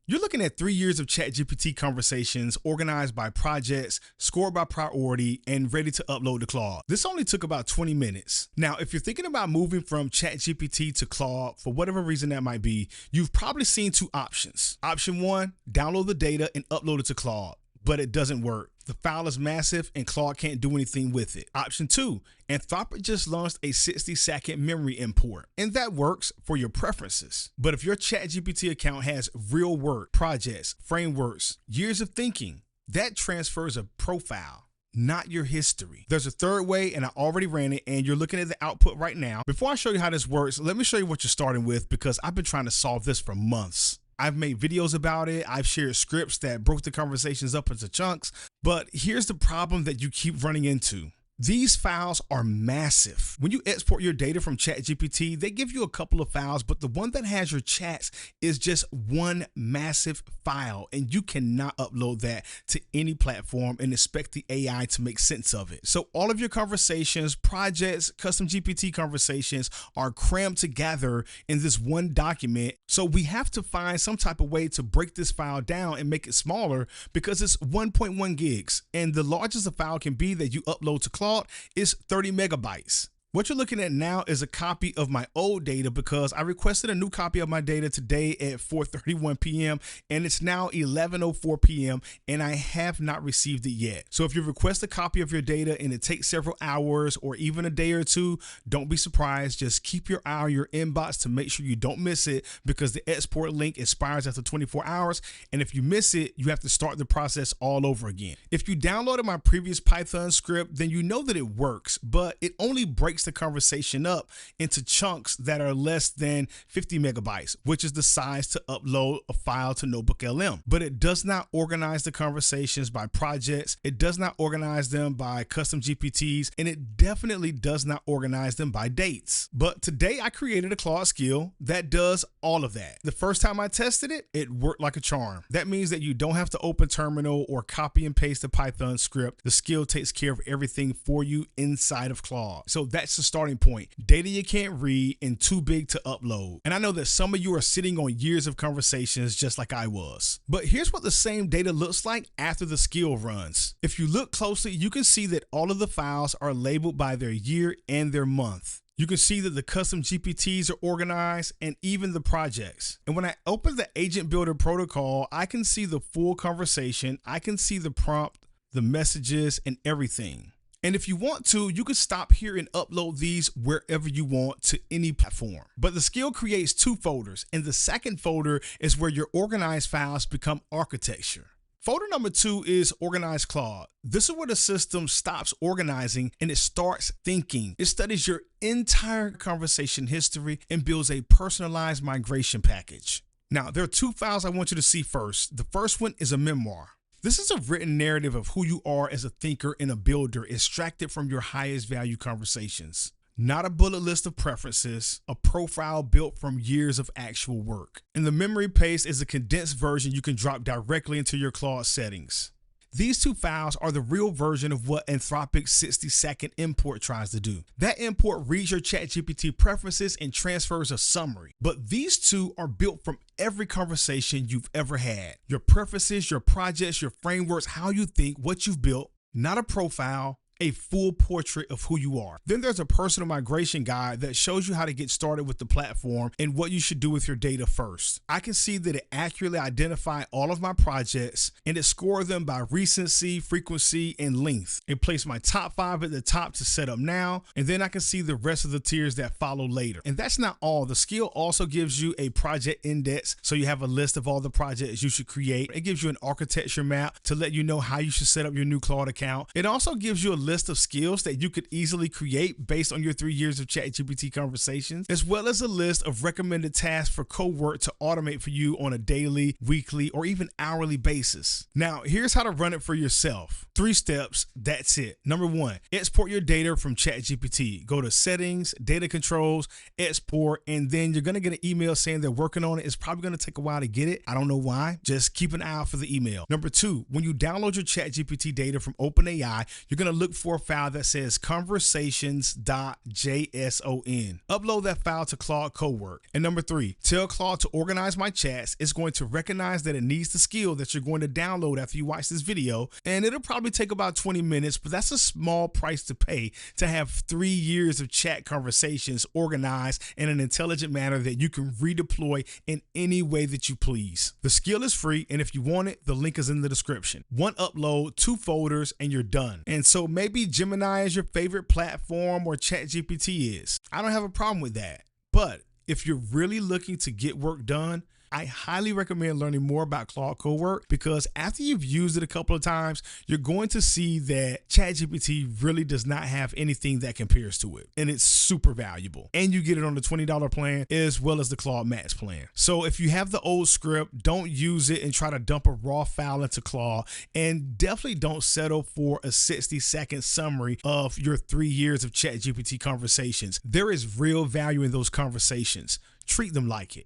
You're looking at 3 years of ChatGPT conversations organized by projects, scored by priority, and ready to upload to Claude. This only took about 20 minutes. Now, if you're thinking about moving from ChatGPT to Claude, for whatever reason that might be, you've probably seen two options. Option one, download the data and upload it to Claude, but it doesn't work. The file is massive and Claude can't do anything with it. Option two, Anthropic just launched a 60-second memory import, and that works for your preferences. But if your ChatGPT account has real work, projects, frameworks, years of thinking, that transfers a profile, not your history. There's a third way, and I already ran it, and you're looking at the output right now. Before I show you how this works, let me show you what you're starting with, because I've been trying to solve this for months. I've made videos about it. I've shared scripts that broke the conversations up into chunks. But here's the problem that you keep running into. These files are massive. When you export your data from ChatGPT, they give you a couple of files, but the one that has your chats is just one massive file, and you cannot upload that to any platform and expect the AI to make sense of it. So all of your conversations, projects, Custom GPT conversations are crammed together in this one document. So we have to find some type of way to break this file down and make it smaller, because it's 1.1 gigs, and the largest a file can be that you upload to Claude is 30 megabytes. What you're looking at now is a copy of my old data, because I requested a new copy of my data today at 4:31 p.m. and it's now 11:04 p.m. and I have not received it yet. So if you request a copy of your data and it takes several hours or even a day or two, don't be surprised. Just keep your eye on your inbox to make sure you don't miss it, because the export link expires after 24 hours. And if you miss it, you have to start the process all over again. If you downloaded my previous Python script, then you know that it works, but it only breaks the conversation up into chunks that are less than 50 megabytes, which is the size to upload a file to NotebookLM. But it does not organize the conversations by projects. It does not organize them by custom GPTs, and it definitely does not organize them by dates. But today I created a Claude skill that does all of that. The first time I tested it, it worked like a charm. That means that you don't have to open terminal or copy and paste the Python script. The skill takes care of everything for you inside of Claude. So that's the starting point. Data you can't read and too big to upload. And I know that some of you are sitting on years of conversations just like I was. But here's what the same data looks like after the skill runs. If you look closely, you can see that all of the files are labeled by their year and their month. You can see that the custom GPTs are organized, and even the projects. And when I open the Agent Builder protocol, I can see the full conversation. I can see the prompt, the messages, and everything. And if you want to, you can stop here and upload these wherever you want to any platform. But the skill creates two folders, and the second folder is where your organized files become architecture. Folder number 2 is Organized Claude. This is where the system stops organizing and it starts thinking. It studies your entire conversation history and builds a personalized migration package. Now, there are two files I want you to see first. The first one is a memoir. This is a written narrative of who you are as a thinker and a builder, extracted from your highest value conversations. Not a bullet list of preferences, a profile built from years of actual work. And the memory paste is a condensed version you can drop directly into your Claude settings. These two files are the real version of what Anthropic's 60-second import tries to do. That import reads your ChatGPT preferences and transfers a summary. But these two are built from every conversation you've ever had. Your preferences, your projects, your frameworks, how you think, what you've built, not a profile, a full portrait of who you are. Then there's a personal migration guide that shows you how to get started with the platform and what you should do with your data first. I can see that it accurately identified all of my projects and it scored them by recency, frequency, and length. It placed my top 5 at the top to set up now, and then I can see the rest of the tiers that follow later. And that's not all. The skill also gives you a project index, so you have a list of all the projects you should create. It gives you an architecture map to let you know how you should set up your new Claude account. It also gives you a list of skills that you could easily create based on your 3 years of ChatGPT conversations, as well as a list of recommended tasks for Cowork to automate for you on a daily, weekly, or even hourly basis. Now, here's how to run it for yourself. 3 steps, that's it. Number 1, export your data from ChatGPT. Go to settings, data controls, export, and then you're going to get an email saying they're working on it. It's probably going to take a while to get it. I don't know why. Just keep an eye out for the email. Number 2, when you download your ChatGPT data from OpenAI, you're going to look look for a file that says conversations.json. Upload that file to Claude Cowork. And number 3, tell Claude to organize my chats. It's going to recognize that it needs the skill that you're going to download after you watch this video, and it'll probably take about 20 minutes, but that's a small price to pay to have 3 years of chat conversations organized in an intelligent manner that you can redeploy in any way that you please. The skill is free, and if you want it, the link is in the description. 1 upload, 2 folders, and you're done. And so maybe Gemini is your favorite platform, or ChatGPT is. I don't have a problem with that. But if you're really looking to get work done, I highly recommend learning more about Claude Cowork, because after you've used it a couple of times, you're going to see that ChatGPT really does not have anything that compares to it. And it's super valuable. And you get it on the $20 plan as well as the Claude Max plan. So if you have the old script, don't use it and try to dump a raw file into Claude. And definitely don't settle for a 60-second summary of your 3 years of ChatGPT conversations. There is real value in those conversations. Treat them like it.